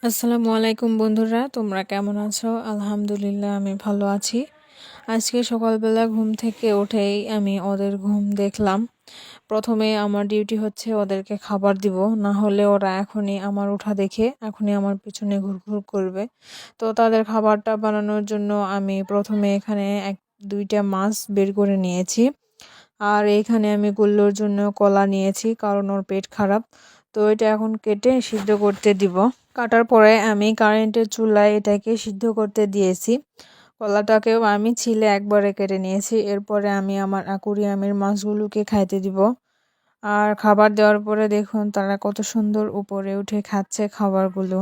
আসসালামু আলাইকুম বন্ধুরা, তোমরা কেমন আছো? আলহামদুলিল্লাহ আমি ভালো আছি। আজকে সকালবেলা ঘুম থেকে উঠেই আমি ওদের ঘুম দেখলাম। প্রথমে আমার ডিউটি হচ্ছে ওদেরকে খাবার দিব, না হলে ওরা এখনই আমার উঠা দেখে এখনই আমার পিছনে ঘুরঘুর করবে। তো তাদের খাবারটা বানানোর জন্য আমি প্রথমে এখানে দুইটা মাছ বের করে নিয়েছি। আর এইখানে আমি গুল্লোর জন্য কলা নিয়েছি, কারণ ওর পেট খারাপ। তো এটা এখন কেটে সিদ্ধ করতে দিব। কাটার পরে আমি কারেন্টের চুলায় এটাকে সিদ্ধ করতে দিয়েছি। কলাটাকেও আমি ছিলে একবারে কেটে নিয়েছি। এরপরে আমি আমার অ্যাকুরিয়ামের মাছগুলোকে খাইতে দিব। আর খাবার দেওয়ার পরে দেখুন তারা কত সুন্দর উপরে উঠে খাচ্ছে খাবারগুলো।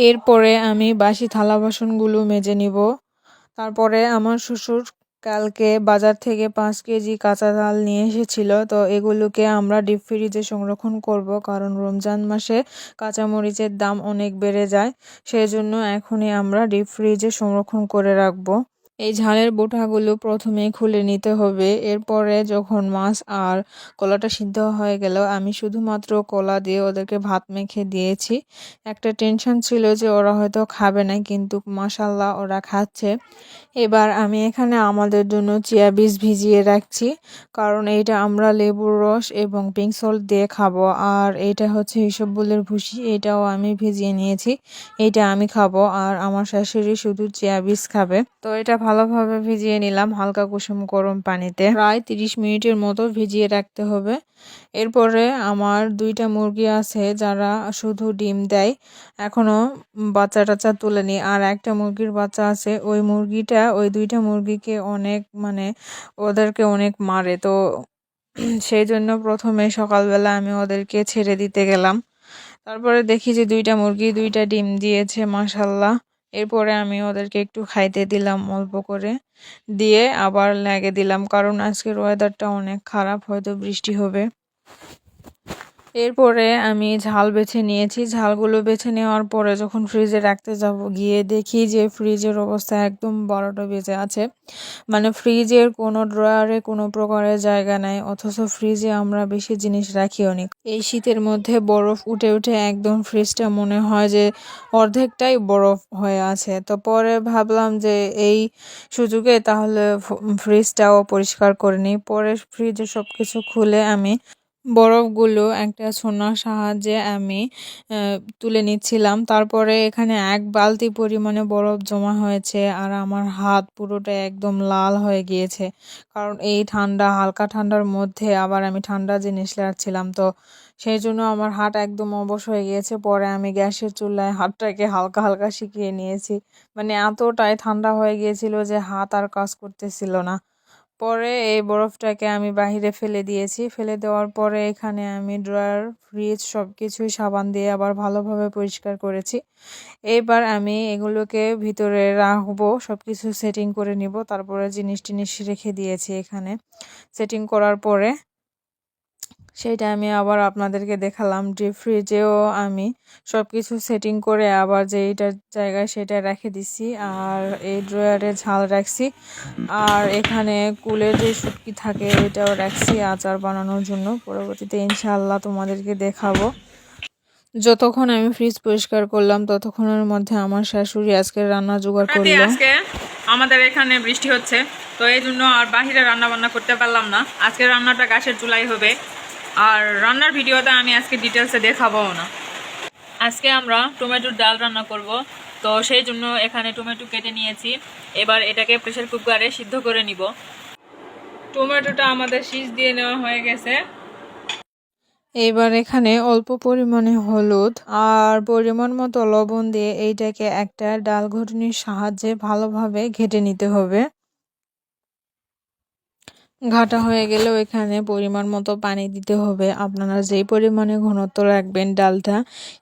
এরপরে আমি বাসি থালা বাসনগুলো মেজে নিব। তারপরে আমার শ্বশুর কালকে বাজার থেকে 5 কেজি কাঁচা চাল নিয়ে এসেছিল। তো এগুলোকে আমরা ডিপ ফ্রিজে সংরক্ষণ করব, কারণ রমজান মাসে কাঁচামরিচের দাম অনেক বেড়ে যায়। সেই জন্য এখনই আমরা ডিপ ফ্রিজে সংরক্ষণ করে রাখবো। এই ঝালের বোঁটাগুলো প্রথমে খুলে নিতে হবে। এরপরে যখন মাছ আর কলাটা সিদ্ধ হয়ে গেল, আমি শুধুমাত্র কলা দিয়ে ওদেরকে ভাত মেখে দিয়েছি। একটা টেনশন ছিল যে ওরা হয়তো খাবে না, কিন্তু মাশাল্লাহ ওরা খাচ্ছে। এবার আমি এখানে আমাদের জন্য চিয়া বীজ ভিজিয়ে রাখছি, কারণ এইটা আমরা লেবুর রস এবং পিঙ্ক সল্ট দিয়ে খাবো। আর এইটা হচ্ছে ইসবগুলের ভুসি, এটাও আমি ভিজিয়ে নিয়েছি। এইটা আমি খাবো, আর আমার শাশুড়ি শুধু চিয়া বীজ খাবে। তো এটা ভালোভাবে ভিজিয়ে নিলাম হালকা কুসুম গরম পানিতে, প্রায় 30 মিনিটের মতো ভিজিয়ে রাখতে হবে। এরপরে আমার 2টা মুরগি আছে যারা শুধু ডিম দেয়, এখনো বাচ্চা টাচ্চা তুলেনি। আর একটা মুরগির বাচ্চা আছে, ওই 2টা মুরগিকে অনেক ওদেরকে অনেক মারে। তো সেই জন্য প্রথমে সকালবেলা আমি ওদেরকে ছেড়ে দিতে গেলাম। তারপরে দেখি যে 2টা মুরগি 2টা ডিম দিয়েছে, মাশাল্লাহ। এরপরে আমি ওদেরকে একটু খাইতে দিলাম অল্প করে, দিয়ে আবার লেগে দিলাম, কারণ আজকের ওয়েদারটা অনেক খারাপ, হয়তো বৃষ্টি হবে। এরপরে আমি ঝাল বেছে নিয়েছি। ঝালগুলো বেছে নেওয়ার পরে যখন ফ্রিজে রাখতে যাব, গিয়ে দেখি যে ফ্রিজের অবস্থা একদম 12টা বেজে আছে। ফ্রিজের কোনো ড্রয়ারে কোনো প্রকারের জায়গা নাই, অথচ ফ্রিজে আমরা বেশি জিনিস রাখিও নি। এই শীতের মধ্যে বরফ উঠে উঠে একদম ফ্রিজটা মনে হয় যে অর্ধেকটাই বরফ হয়ে আছে। তো পরে ভাবলাম যে এই সুযোগে তাহলে ফ্রিজটাও পরিষ্কার করে নিই। পরে ফ্রিজে সবকিছু খুলে আমি বরফগুলো একটা ছোনার সাহায্যে আমি তুলে নিচ্ছিলাম। তারপরে এখানে 1 বালতি পরিমাণে বরফ জমা হয়েছে, আর আমার হাত পুরোটা একদম লাল হয়ে গিয়েছে। কারণ এই হালকা ঠান্ডার মধ্যে আবার আমি ঠান্ডা জিনিস রাখছিলাম, তো সেই জন্য আমার হাত একদম অবশ হয়ে গিয়েছে। পরে আমি গ্যাসের চুলায় হাতটাকে হালকা হালকা শিখিয়ে নিয়েছি। এতটাই ঠান্ডা হয়ে গিয়েছিল যে হাত আর কাজ করতেছিল না। পরে এই বরফটাকে আমি বাহিরে ফেলে দিয়েছি। ফেলে দেওয়ার পরে এখানে আমি ড্রয়ার, ফ্রিজ সবকিছুই সাবান দিয়ে আবার ভালোভাবে পরিষ্কার করেছি। এবার আমি এগুলোকে ভিতরে রাখবো, সবকিছু সেটিং করে নিব। তারপরে জিনিস টিনিস রেখে দিয়েছি এখানে। সেটিং করার পরে সেটা আমি আবার আপনাদেরকে দেখালাম। ডিপ ফ্রিজেও আমি সবকিছু সেটিং করে আবার যেইটার জায়গায় সেটা রেখে দিছি। আর এই ড্রয়ারে ঝাল রাখছি, আর এখানে কুলের যে শুটকি থাকে ওইটাও রাখছি আচার বানানোর জন্য। পরবর্তীতে ইনশাআল্লাহ তোমাদেরকে দেখাবো। যতক্ষণ আমি ফ্রিজ পরিষ্কার করলাম, ততক্ষণের মধ্যে আমার শাশুড়ি আজকের রান্না জোগাড় করলো। আজকে আমাদের এখানে বৃষ্টি হচ্ছে, তো এই জন্য আর বাহিরে রান্না বান্না করতে পারলাম না। আজকে রান্নাটা গ্যাসের চুলাই হবে, আর রান্নার ভিডিওটা আমি আজকে ডিটেলসে দেখাবো না। আজকে আমরা টমেটোর ডাল রান্না করব, তো সেই জন্য এখানে টমেটো কেটে নিয়েছি। এবার এটাকে প্রেসার কুকারে সিদ্ধ করে নিব। টমেটোটা আমাদের সিজ দিয়ে নেওয়া হয়ে গেছে। এবার এখানে অল্প পরিমাণে হলুদ আর পরিমাণ মতো লবণ দিয়ে এইটাকে একটা ডাল ঘুটনির সাহায্যে ভালোভাবে ঘেটে নিতে হবে। ঘাটা হয়ে গেলেও এখানে পরিমাণ মতো পানি দিতে হবে। আপনারা যেই পরিমাণে ঘনত্ব রাখবেন ডালটা,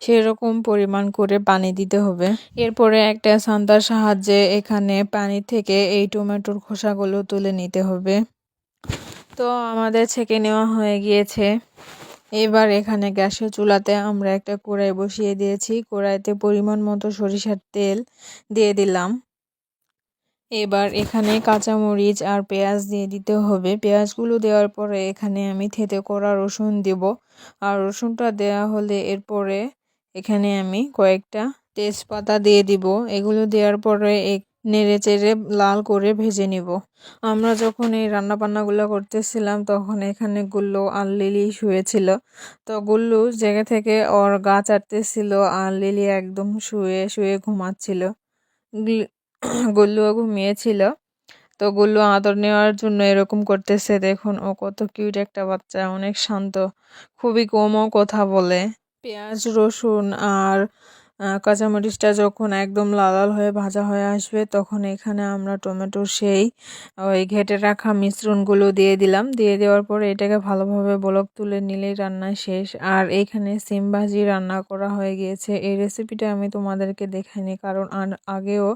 সেরকম পরিমাণ করে পানি দিতে হবে। এরপরে একটা ছান্তার সাহায্যে এখানে পানি থেকে এই টমেটোর খোসাগুলো তুলে নিতে হবে। তো আমাদের ছেঁকে নেওয়া হয়ে গিয়েছে। এবার এখানে গ্যাসের চুলাতে আমরা একটা কড়াই বসিয়ে দিয়েছি। কড়াইতে পরিমাণ মতো সরিষার তেল দিয়ে দিলাম। এবার এখানে কাঁচামরিচ আর পেঁয়াজ দিয়ে দিতে হবে। পেঁয়াজগুলো দেওয়ার পরে এখানে আমি থেঁতে করা রসুন দেব। আর রসুনটা দেওয়া হলে এরপরে এখানে আমি কয়েকটা তেজপাতা দিয়ে দিব। এগুলো দেওয়ার পরে নেড়ে চেড়ে লাল করে ভেজে নিব। আমরা যখন এই রান্না বান্নাগুলো করতেছিলাম তখন এখানে গুল্লু আর লিলি শুয়েছিল। তো গুল্লু জায়গা থেকে ওর গা চাটতেছিল আর লিলি একদম শুয়ে শুয়ে ঘুমাচ্ছিল। গুল্লুও ঘুমিয়েছিল। তো গুল্লু আদর নেওয়ার জন্য এরকম করতেছে। দেখুন ও কত কিউট একটা বাচ্চা, অনেক শান্ত, খুবই কমও কথা বলে। পেঁয়াজ রসুন আর কাঁচামরিচটা যখন একদম লাল লাল হয়ে ভাজা হয়ে আসবে তখন এখানে আমরা টমেটোর সেই ওই ঘেটে রাখা মিশ্রণগুলো দিয়ে দিলাম। দিয়ে দেওয়ার পরে এটাকে ভালোভাবে বলক তুলে নিলেই রান্না শেষ। আর এইখানে সিম ভাজি রান্না করা হয়ে গিয়েছে। এই রেসিপিটা আমি তোমাদেরকে দেখাইনি, কারণ আগেও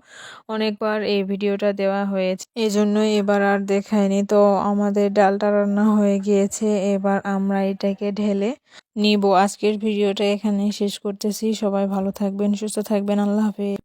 অনেকবার এই ভিডিওটা দেওয়া হয়েছে, এই জন্য এবার আর দেখাইনি। তো আমাদের ডালটা রান্না হয়ে গিয়েছে, এবার আমরা এটাকে ঢেলে নিব। আজকের ভিডিওটা এখানে শেষ করতেছি। সবাই ভালো থাকবেন, সুস্থ থাকবেন। আল্লাহ হাফেজ।